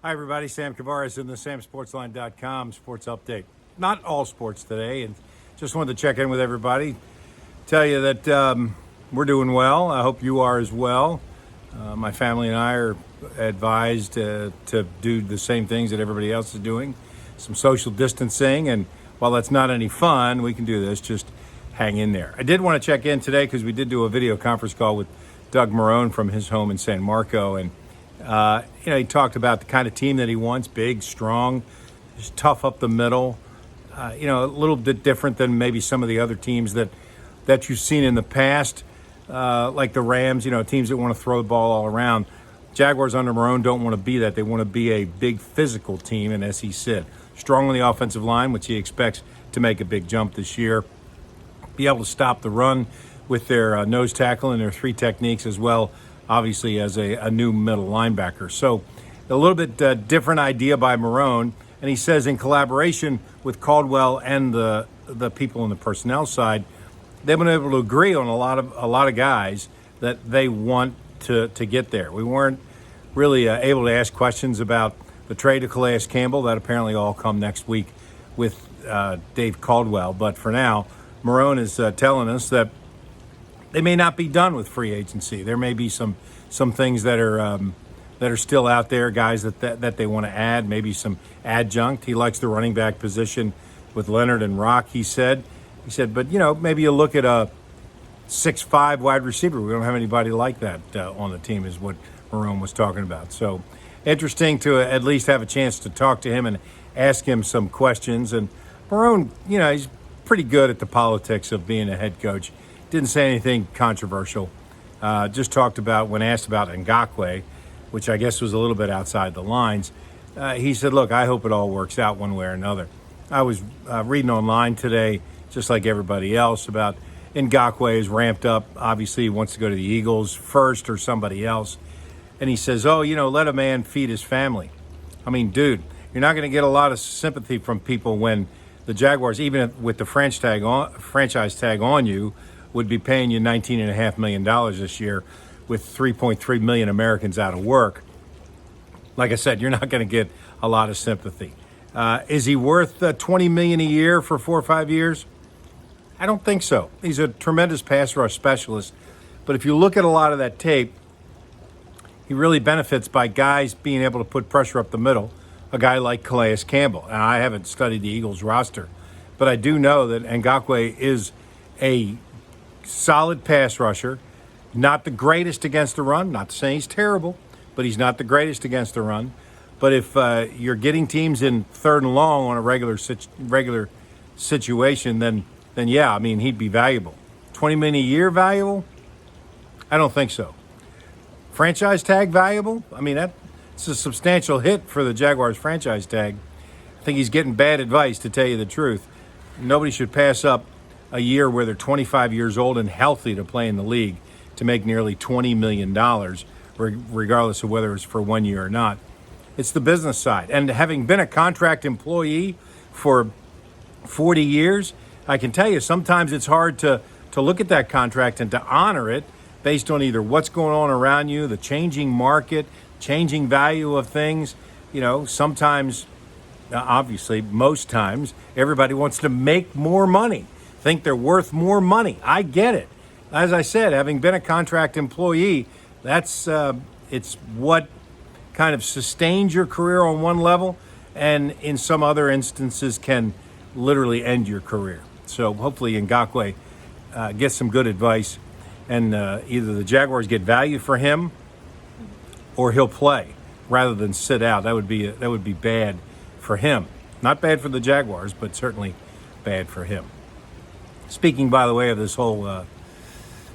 Hi, everybody. Sam Kavares in the SamSportsLine.com sports update. Not all sports today, and just wanted to check in with everybody. Tell you that we're doing well. I hope you are as well. My family and I are advised to do the same things that everybody else is doing. Some social distancing, and while that's not any fun, we can do this. Just hang in there. I did want to check in today because we did do a video conference call with Doug Marrone from his home in San Marco, and he talked about the kind of team that he wants: big, strong, just tough up the middle. A little bit different than maybe some of the other teams that you've seen in the past, like the Rams. Teams that want to throw the ball all around. Jaguars under Marrone don't want to be that. They want to be a big physical team, and as he said, strong on the offensive line, which he expects to make a big jump this year. Be able to stop the run with their nose tackle and their three techniques, as well, obviously, as a new middle linebacker. So a little bit different idea by Marrone, and he says in collaboration with Caldwell and the people on the personnel side, they've been able to agree on a lot of guys that they want to get there. We weren't really able to ask questions about the trade of Calais Campbell. That apparently all come next week with Dave Caldwell. But for now, Marrone is telling us that they may not be done with free agency. There may be some things that are still out there, guys that they want to add, maybe some adjunct. He likes the running back position with Leonard and Rock, he said. But, maybe you look at a 6'5" wide receiver. We don't have anybody like that on the team, is what Marrone was talking about. So interesting to at least have a chance to talk to him and ask him some questions. And Marrone, he's pretty good at the politics of being a head coach. Didn't say anything controversial. Just talked about, when asked about Ngakoue, which I guess was a little bit outside the lines, he said, look, I hope it all works out one way or another. I was reading online today, just like everybody else, about Ngakoue is ramped up. Obviously, he wants to go to the Eagles first or somebody else. And he says, let a man feed his family. I mean, dude, you're not going to get a lot of sympathy from people when the Jaguars, even with the franchise tag on you, would be paying you $19.5 million this year with 3.3 million Americans out of work. Like I said, you're not going to get a lot of sympathy. Is he worth $20 million a year for 4 or 5 years? I don't think so. He's a tremendous pass rush specialist. But if you look at a lot of that tape, he really benefits by guys being able to put pressure up the middle, a guy like Calais Campbell. And I haven't studied the Eagles roster, but I do know that Ngakoue is a solid pass rusher, not the greatest against the run. Not saying he's terrible, but he's not the greatest against the run. But if you're getting teams in third and long on a regular situation, then yeah, he'd be valuable. $20 million a year valuable? I don't think so. Franchise tag valuable? That's a substantial hit for the Jaguars franchise tag. I think he's getting bad advice, to tell you the truth. Nobody should pass up a year where they're 25 years old and healthy to play in the league to make nearly $20 million, regardless of whether it's for 1 year or not. It's the business side. And having been a contract employee for 40 years, I can tell you sometimes it's hard to look at that contract and to honor it based on either what's going on around you, the changing market, changing value of things. Sometimes, obviously, most times, everybody wants to make more money, think they're worth more money. I get it. As I said, having been a contract employee, that's it's what kind of sustains your career on one level, and in some other instances can literally end your career. So hopefully Ngakoue gets some good advice, and either the Jaguars get value for him or he'll play rather than sit out. That would be bad for him. Not bad for the Jaguars, but certainly bad for him. Speaking, by the way, of this whole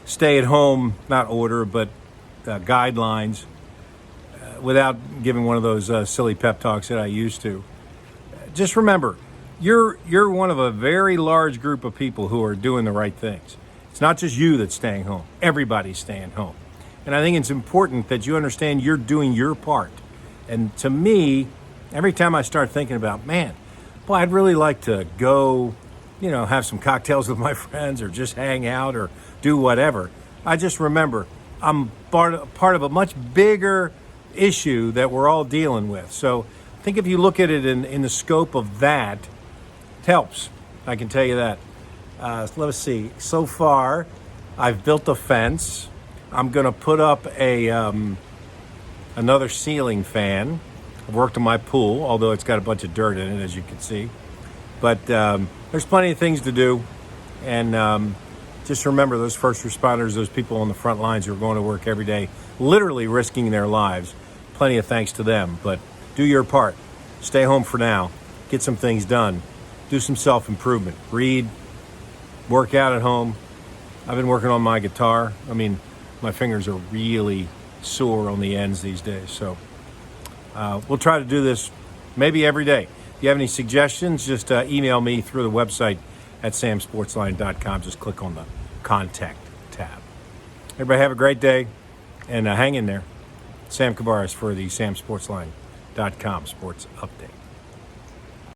stay-at-home, not order, but guidelines, without giving one of those silly pep talks that I used to, just remember, you're one of a very large group of people who are doing the right things. It's not just you that's staying home. Everybody's staying home. And I think it's important that you understand you're doing your part. And to me, every time I start thinking about, I'd really like to go, have some cocktails with my friends or just hang out or do whatever, I just remember I'm part of a much bigger issue that we're all dealing with. So I think if you look at it in the scope of that, it helps. I can tell you that. Let us see. So far, I've built a fence. I'm going to put up another ceiling fan. I've worked on my pool, although it's got a bunch of dirt in it, as you can see. But there's plenty of things to do. And just remember those first responders, those people on the front lines who are going to work every day, literally risking their lives. Plenty of thanks to them. But do your part. Stay home for now. Get some things done. Do some self-improvement. Read. Work out at home. I've been working on my guitar. I mean, my fingers are really sore on the ends these days. So we'll try to do this maybe every day. If you have any suggestions, just email me through the website at samsportsline.com. Just click on the contact tab. Everybody have a great day and hang in there. Sam Cabaras for the samsportsline.com Sports Update.